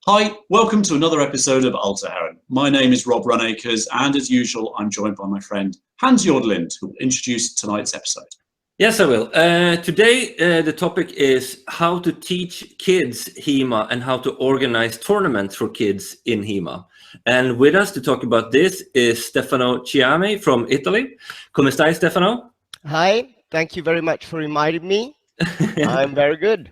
Hi, welcome to another episode of Alta Heron. My name is Rob Runacres, and as usual, I'm joined by my friend Hans Jordelind, who will introduce tonight's episode. Yes, I will. Today, the topic is how to teach kids HEMA and how to organize tournaments for kids in HEMA. And with us to talk about this is Stefano Ciamei from Italy. Come stai, Stefano? Hi, thank you very much for reminding me. I'm very good.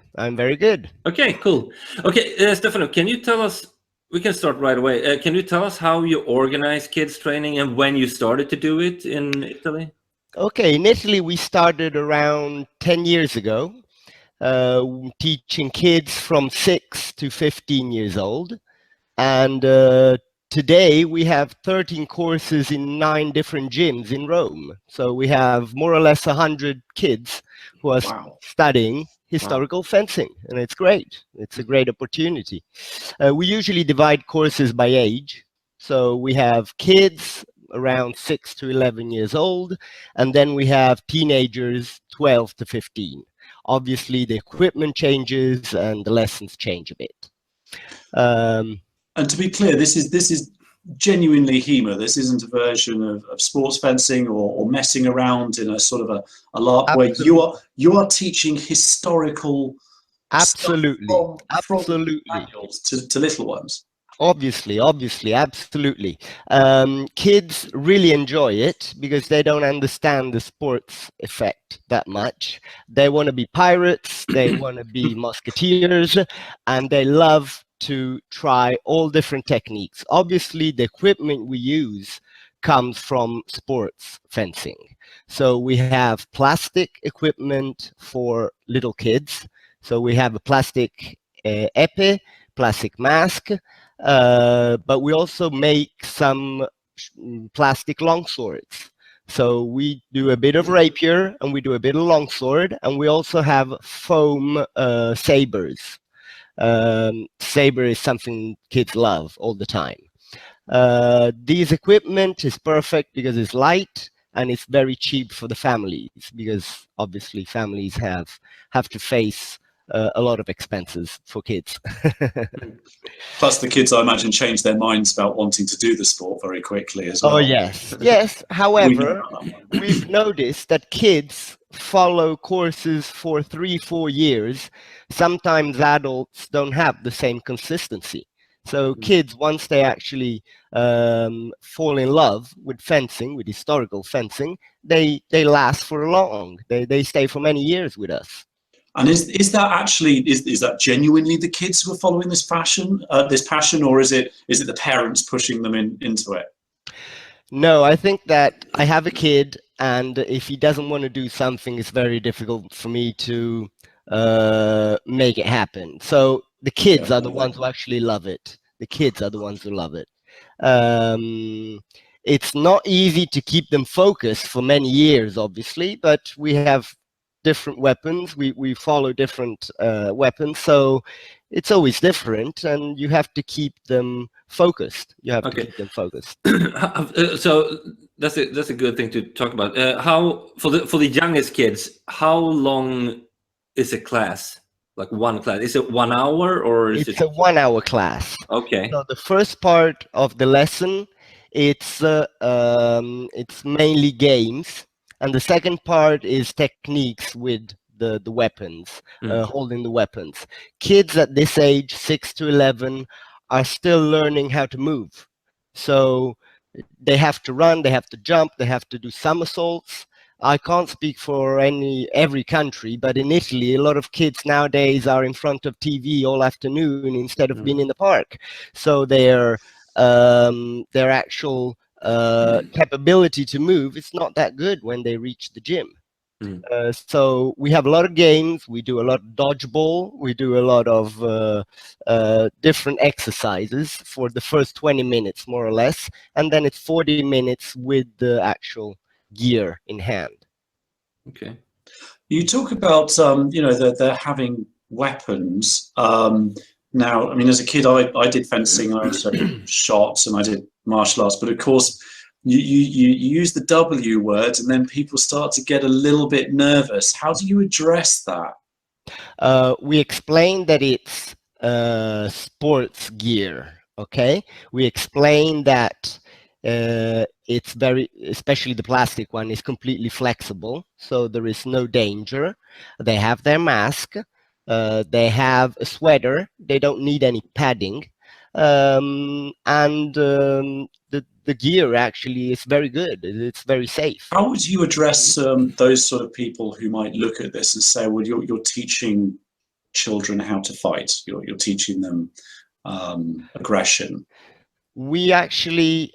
Okay, cool. Okay, Stefano, can you tell us, we can start right away. Can you tell us how you organize kids training and when you started to do it in Italy? Okay, in Italy we started around 10 years ago, teaching kids from 6 to 15 years old. And today we have 13 courses in 9 different gyms in Rome. So we have more or less 100 kids who are studying historical fencing, and it's great. It's a great opportunity. We usually divide courses by age. So we have kids around 6 to 11 years old, and then we have teenagers 12 to 15. Obviously, the equipment changes and the lessons change a bit. And to be clear, this is genuinely HEMA. This isn't a version of sports fencing or messing around in a sort of a lark way. You are teaching historical Absolutely. from manuals to little ones. Obviously, absolutely. Kids really enjoy it because they don't understand the sports effect that much. They want to be pirates, they want to be musketeers, and they love to try all different techniques. Obviously, the equipment we use comes from sports fencing. So we have plastic equipment for little kids. So we have a plastic épée, plastic mask, but we also make some plastic longswords. So we do a bit of rapier and we do a bit of longsword, and we also have foam sabers. Saber is something kids love all the time. This equipment is perfect because it's light and it's very cheap for the families, because obviously families have to face a lot of expenses for kids. Plus the kids, I imagine, change their minds about wanting to do the sport very quickly as well. Oh, yes. However, we've noticed that kids follow courses for 3-4 years. Sometimes adults don't have the same consistency. So kids, once they actually fall in love with fencing, with historical fencing, they last for long. They stay for many years with us. And is that actually is that genuinely the kids who are following this passion, or is it the parents pushing them into it? No, I think that I have a kid, and if he doesn't want to do something, it's very difficult for me to make it happen. So the kids are the ones who actually love it. The kids are the ones who love it. It's not easy to keep them focused for many years, obviously, but we have different weapons. We follow different weapons, so it's always different, and you have to keep them focused. So that's a good thing to talk about. How for the youngest kids, how long is a class? Like one class? Is it 1 hour or is it's a 1 hour class? Okay. So the first part of the lesson, it's mainly games. And the second part is techniques with the weapons, holding the weapons. Kids at this age, 6 to 11, are still learning how to move. So they have to run, they have to jump, they have to do somersaults. I can't speak for every country, but in Italy, a lot of kids nowadays are in front of TV all afternoon instead of being in the park. So their actual capability to move, it's not that good when they reach the gym. So we have a lot of games, we do a lot of dodgeball, we do a lot of different exercises for the first 20 minutes more or less, and then it's 40 minutes with the actual gear in hand. Okay. You talk about they're having weapons. Now, I mean, as a kid, I did fencing, I also shot, and I did martial arts. But of course, you use the W word, and then people start to get a little bit nervous. How do you address that? We explain that it's sports gear. Okay, we explain that it's very, especially the plastic one, is completely flexible, so there is no danger. They have their mask, they have a sweater, they don't need any padding, and the gear actually is very good. It's very safe. How would you address those sort of people who might look at this and say, well, you're teaching children how to fight, you're teaching them aggression? We actually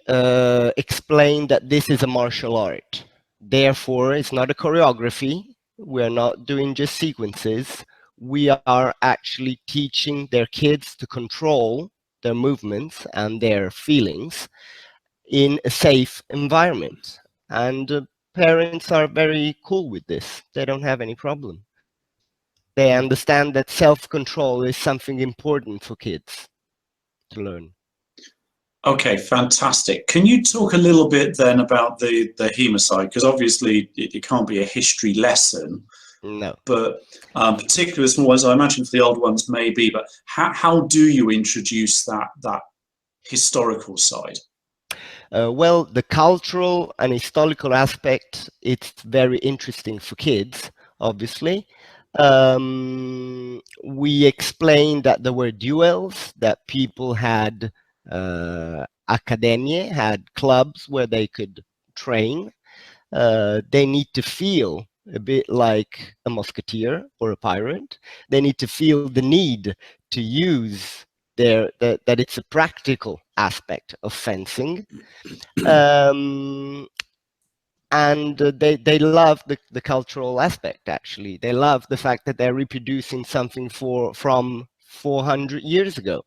explain that this is a martial art. Therefore, it's not a choreography. We're not doing just sequences. We are actually teaching their kids to control their movements and their feelings in a safe environment. And parents are very cool with this. They don't have any problem. They understand that self-control is something important for kids to learn. Okay, fantastic. Can you talk a little bit then about the HEMA side? Because obviously it can't be a history lesson, No. but particularly the small ones, I imagine for the old ones maybe, but how do you introduce that historical side? Well, the cultural and historical aspect, it's very interesting for kids, obviously. We explained that there were duels, that people had academia, had clubs where they could train. They need to feel a bit like a musketeer or a pirate. They need to feel the need to use that it's a practical aspect of fencing. And they love the cultural aspect. Actually, they love the fact that they're reproducing something from 400 years ago.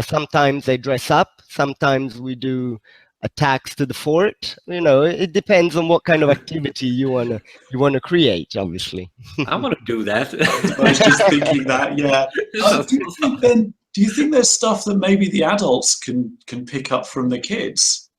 Sometimes they dress up, sometimes we do attacks to the fort. You know, it depends on what kind of activity you wanna create, obviously. I want to do that. I was just thinking that, yeah. Do you think there's stuff that maybe the adults can pick up from the kids?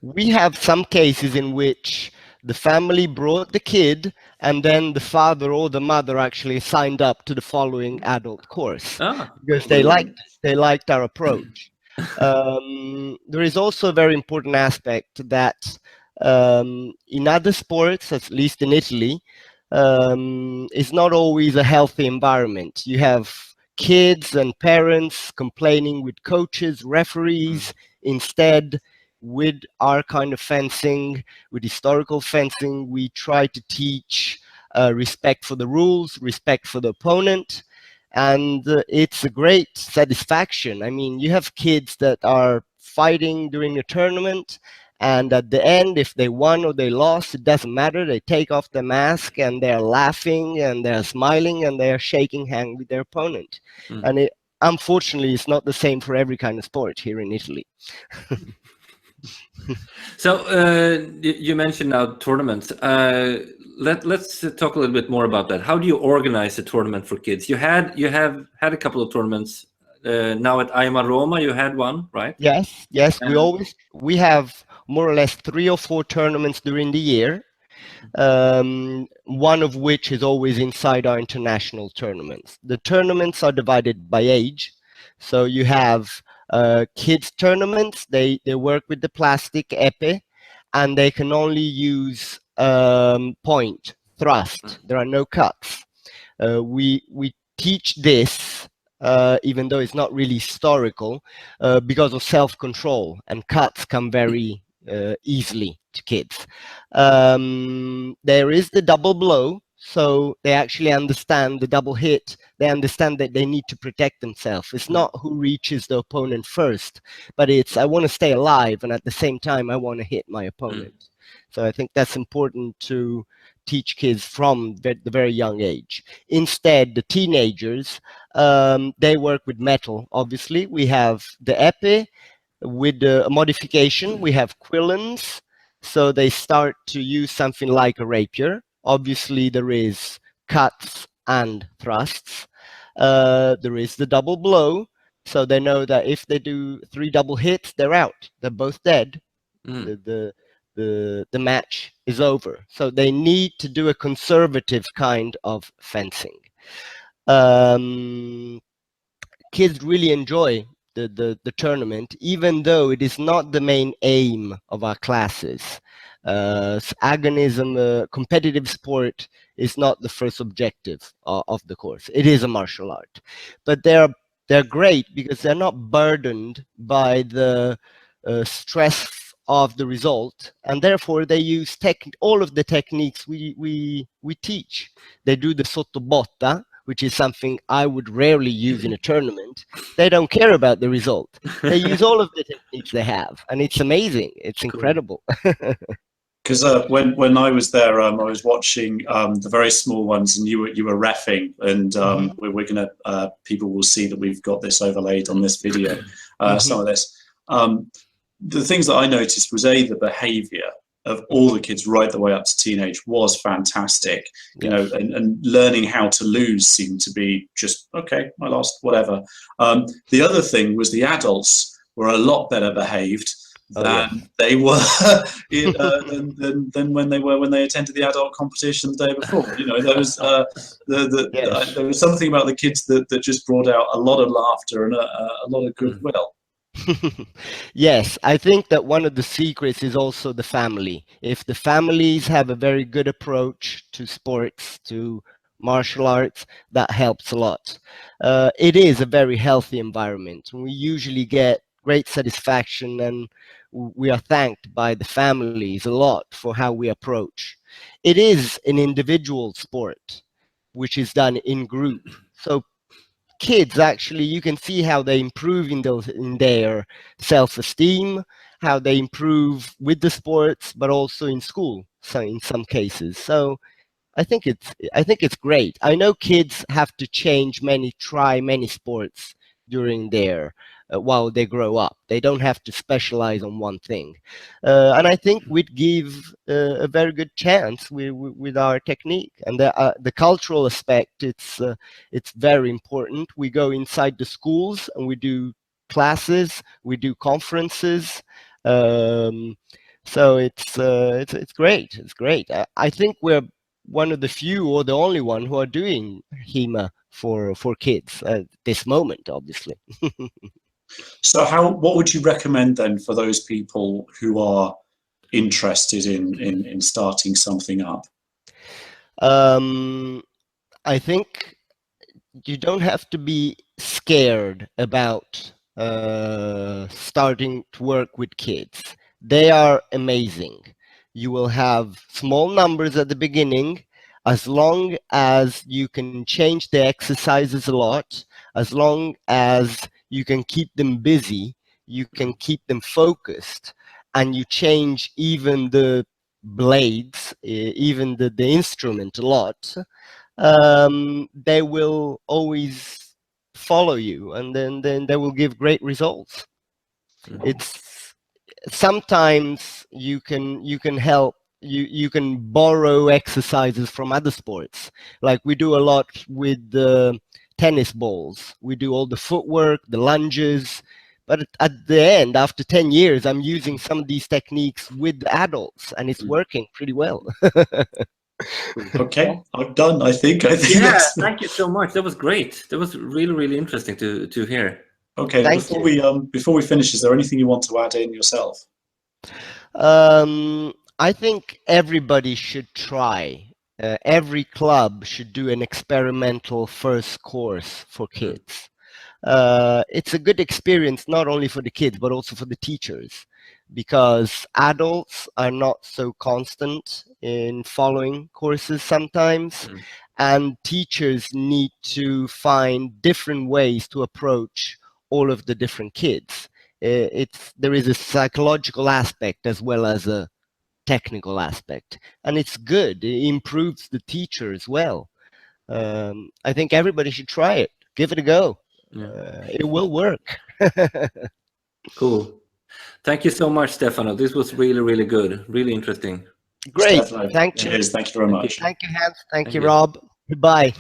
We have some cases in which the family brought the kid and then the father or the mother actually signed up to the following adult course because they liked our approach. There is also a very important aspect that in other sports, at least in Italy, is not always a healthy environment. You have kids and parents complaining with coaches, referees. Instead, with our kind of fencing, with historical fencing, we try to teach respect for the rules, respect for the opponent, and it's a great satisfaction. I mean, you have kids that are fighting during a tournament, and at the end, if they won or they lost, it doesn't matter. They take off the mask and they're laughing and they're smiling and they're shaking hands with their opponent. And it, unfortunately, it's not the same for every kind of sport here in Italy. So you mentioned now tournaments. Let's talk a little bit more about that. How do you organize a tournament for kids? You have had a couple of tournaments. Now at HEMA Roma, you had one, right? Yes. We have more or less 3 or 4 tournaments during the year. One of which is always inside our international tournaments. The tournaments are divided by age. So you have kids tournaments, they work with the plastic épée, and they can only use point, thrust. There are no cuts. We teach this, even though it's not really historical, because of self-control, and cuts come very easily to kids. There is the double blow, so they actually understand the double hit. They understand that they need to protect themselves. It's not who reaches the opponent first, but it's I want to stay alive, and at the same time I want to hit my opponent. So I think that's important to teach kids from the very young age. Instead, the teenagers, they work with metal. Obviously, we have the épée. With the modification, we have quillons, so they start to use something like a rapier. Obviously, there is cuts and thrusts. There is the double blow, so they know that if they do 3 double hits, they're out. They're both dead. The match is over. So they need to do a conservative kind of fencing. kids really enjoy the tournament, even though it is not the main aim of our classes. Agonism, competitive sport, is not the first objective of the course. It is a martial art, but they're great because they're not burdened by the stress of the result, and therefore they use all of the techniques we teach. They do the sottobotta, which is something I would rarely use in a tournament. They don't care about the result. They use all of the techniques they have, and it's amazing. It's incredible. Because when I was there, I was watching the very small ones, and you were reffing, and we're gonna people will see that we've got this overlaid on this video. Some of this. The things that I noticed was the behaviour of all the kids right the way up to teenage was fantastic. You know, and learning how to lose seemed to be just okay. I lost, whatever. The other thing was the adults were a lot better behaved than they were than when they attended the adult competition the day before. You know, there was there was something about the kids that just brought out a lot of laughter and a lot of goodwill. Yes, I think that one of the secrets is also the family. If the families have a very good approach to sports, to martial arts, that helps a lot. It is a very healthy environment. We usually get great satisfaction, and we are thanked by the families a lot for how we approach. It is an individual sport, which is done in group. So kids, actually, you can see how they improve in their self-esteem, how they improve with the sports, but also in school, so in some cases. So I think it's great. I know kids have to try many sports during their while they grow up. They don't have to specialize on one thing, and I think we'd give a very good chance with our technique. And the cultural aspect, it's very important. We go inside the schools and we do classes, we do conferences. So it's great. It's great. I think we're one of the few, or the only one, who are doing HEMA for kids at this moment, obviously. So what would you recommend then for those people who are interested in starting something up? I think you don't have to be scared about starting to work with kids. They are amazing. You will have small numbers at the beginning, as long as you can change the exercises a lot, as long as you can keep them busy, you can keep them focused, and you change even the blades, even the instrument a lot, they will always follow you, and then they will give great results. It's sometimes you can help. You can borrow exercises from other sports. Like we do a lot with the tennis balls. We do all the footwork, the lunges. But at the end, after 10 years, I'm using some of these techniques with adults, and it's working pretty well. Okay, I'm done. I think Yeah, thank you so much. That was great. That was really, really interesting to hear. Okay, before we finish, is there anything you want to add in yourself? I think everybody should try. Every club should do an experimental first course for kids. It's a good experience not only for the kids but also for the teachers, because adults are not so constant in following courses sometimes, and teachers need to find different ways to approach all of the different kids. There is a psychological aspect as well as a technical aspect, and it's good. It improves the teacher as well. I think everybody should try it. Give it a go. It will work. Cool. Thank you so much, Stefano. This was really, really good. Really interesting. Great. Stefano, Thank you. cheers. Thank you very much. Thank you, Hans. Thank you, Rob. Goodbye.